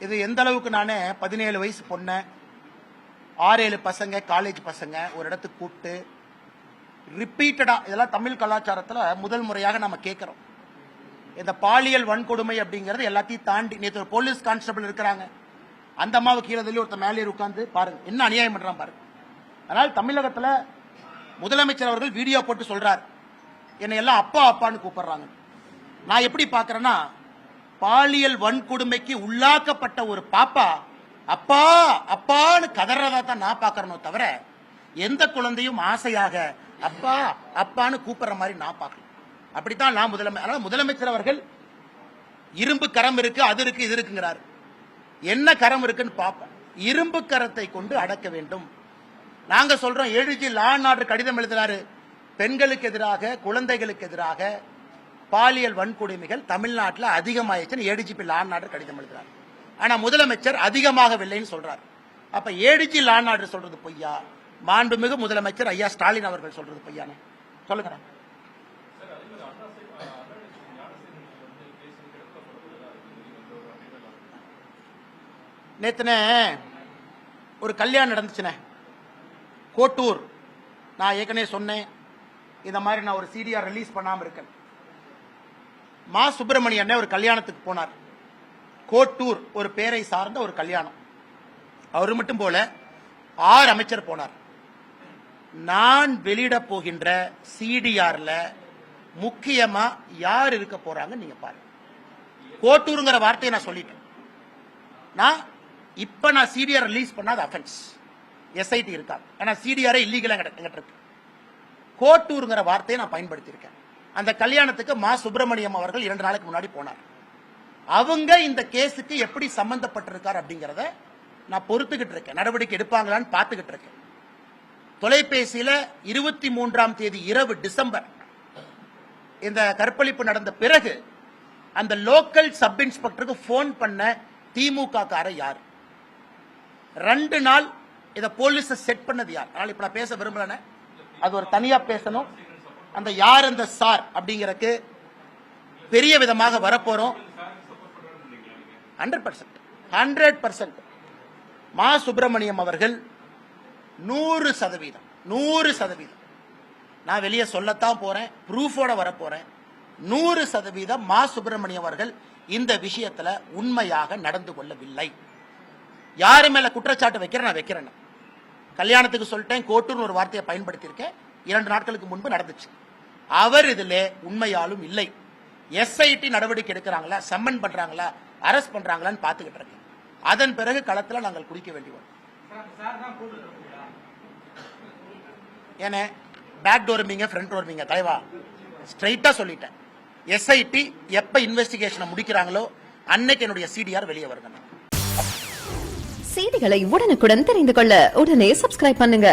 இது எந்த அளவுக்கு நானே 17 வயசு பொண்ணு 6-7 பசங்க காலேஜ் பசங்க ஒரு இடத்துக்கு கூப்பிட்டு ரிப்பீட்டடா இதெல்லாம் தமிழ் கலாச்சாரத்தில் முதல் முறையாக நம்ம கேட்கிறோம். இந்த பாலியல் வன்கொடுமை அப்படிங்கிறது எல்லாத்தையும் தாண்டி நேற்று ஒரு போலீஸ் கான்ஸ்டபிள் இருக்கிறாங்க, அந்த அம்மாவை கீழே தள்ளி ஒருத்தர் மேலே உட்காந்து பாருங்க என்ன அநியாயம் பண்றான் பாருங்க. அதனால் தமிழகத்தில் முதலமைச்சர் அவர்கள் வீடியோ போட்டு சொல்றார், என்னை எல்லாம் அப்பா அப்பான்னு கூப்பிடுறாங்க. நான் எப்படி பாக்குறேன்னா, பாலியல் வன்கொடுமைக்கு உள்ளாக்கப்பட்ட ஒரு பாப்பா அப்பா அப்பான்னு கதறதா தான் நான் பாக்குறனோ தவிர எந்த குழந்தையும் ஆசையாக அப்பா அப்பான்னு கூப்பிடுற மாதிரி நான் பார்க்கல. அப்படித்தான் நான் முதலமைச்சர் அவர்கள் இரும்பு கரம் இருக்கு, அது இருக்கு, இது இருக்குங்கிறார். என்ன கரம் இருக்குன்னு பார்ப்போம். இரும்பு கரத்தை கொண்டு அடக்க வேண்டும். நாங்க சொல்றோம், ஏடிஜி லா அண்ட் ஆர்டர் கடிதம் எழுதுறாரு, பெண்களுக்கு எதிராக குழந்தைகளுக்கு எதிராக பாலியல் வன்கொடுமைகள் தமிழ்நாட்டில் அதிகமாயிடுச்சுன்னு ஏடிஜிபி லா அண்ட் ஆர்டர் கடிதம் எழுதுறாரு. ஆனா முதலமைச்சர் அதிகமாகவில்லைன்னு சொல்றாரு. அப்ப ஏடிஜி லா அண்ட் ஆர்டர் சொல்றது பொய்யா, மாண்புமிகு முதலமைச்சர் ஐயா ஸ்டாலின் அவர்கள் சொல்றது பொய்யானே சொல்லுங்க. நேத்துனே ஒரு கல்யாணம் நடந்துச்சுனே கோட்டூர். நான் ஏற்கனவே சொன்னேன், இந்த மாதிரி நான் ஒரு சிடிஆர் ரிலீஸ் பண்ணாம இருக்கேன். மா சுப்பிரமணியன் ஒரு கல்யாணத்துக்கு போனார். கோட்டூர் ஒரு பேரை சார்ந்த ஒரு கல்யாணம். அவர் மட்டும் போல 6 அமைச்சர் போனார். நான் வெளியிட போகின்ற சிடிஆர்ல முக்கியமா யார் இருக்க போறாங்க நீங்க பாருங்க. கோட்டூருங்கிற வார்த்தையை நான் சொல்லிட்டேன். நான் இப்ப நான் சிடிஆர் ரிலீஸ் பண்ணாத அஃபென்ஸ் எஸ்ஐடி இருக்காது. ஏன்னா சிடிஆர் இல்லீகலா எங்கிட்ட இருக்கு. கோட்டூருங்கிற வார்த்தையை நான் பயன்படுத்தியிருக்கேன். அந்த கல்யாணத்துக்கு மா சுப்பிரமணியம் அவர்கள் 2 நாளைக்கு முன்னாடி போனார். அவங்க இந்த கேஸுக்கு எப்படி சம்பந்தப்பட்டிருக்கார் அப்படிங்கறத நான் பொறுத்துக்கிட்டு இருக்கேன். நடவடிக்கை எடுப்பாங்களான்னு பார்த்துக்கிட்டு இருக்கேன். தொலைபேசியில 23ஆம் தேதி இரவு டிசம்பர் இந்த கற்பழிப்பு நடந்த பிறகு அந்த லோக்கல் சப் இன்ஸ்பெக்டருக்கு போன் பண்ண திமுக கார யார்? 2 நாள் இத போலீஸ் செட் பண்ணது யார்? அதனால இப்ப நான் பேச விரும்பல, அது ஒரு தனியா பேசணும். அந்த யார் அந்த சார் அப்படிங்கறதுக்கு பெரிய விதமாக வரப்போறோம். 100% மா சுப்பிரமணியம் அவர்கள் 100% நான் வெளியே சொல்லத்தான் போறேன், ப்ரூஃபோட வரப்போறேன். 100% மா சுப்பிரமணியம் அவர்கள் இந்த விஷயத்துல உண்மையாக நடந்து கொள்ளவில்லை. யாரு மேல குற்றச்சாட்டு வைக்கிறேன்? நான் வைக்கிறேன். கல்யாணத்துக்கு சொல்லிட்டேன், கோட்டூர் ஒரு வார்த்தையை பயன்படுத்தியிருக்கேன். 2 நாட்களுக்கு முன்பு நடந்துச்சு. அவர் இதுல உண்மையாலும் இல்லை. எஸ்ஐடி நடவடிக்கை எடுக்கிறாங்களா, சம்மன் பண்றாங்களா, அரெஸ்ட் பண்றாங்களான்னு பாத்துக்கிட்டு இருக்கேன். அதன் பிறகு களத்துல நாங்கள் குடிக்க வேண்டி வரும். ஏன்னா பேக் டோர் மீங்க ஃப்ரண்ட் டோர் மீங்க தலைவா ஸ்ட்ரைட்டா சொல்லிட்டேன். எஸ்ஐடி எப்ப இன்வெஸ்டிகேஷனை முடிக்கிறாங்களோ அன்னைக்கு என்னுடைய சிடிஆர் வெளியே வருங்க. செய்திகளை உடனுக்குடன் தெரிந்து கொள்ள உடனே சப்ஸ்கிரைப் பண்ணுங்க.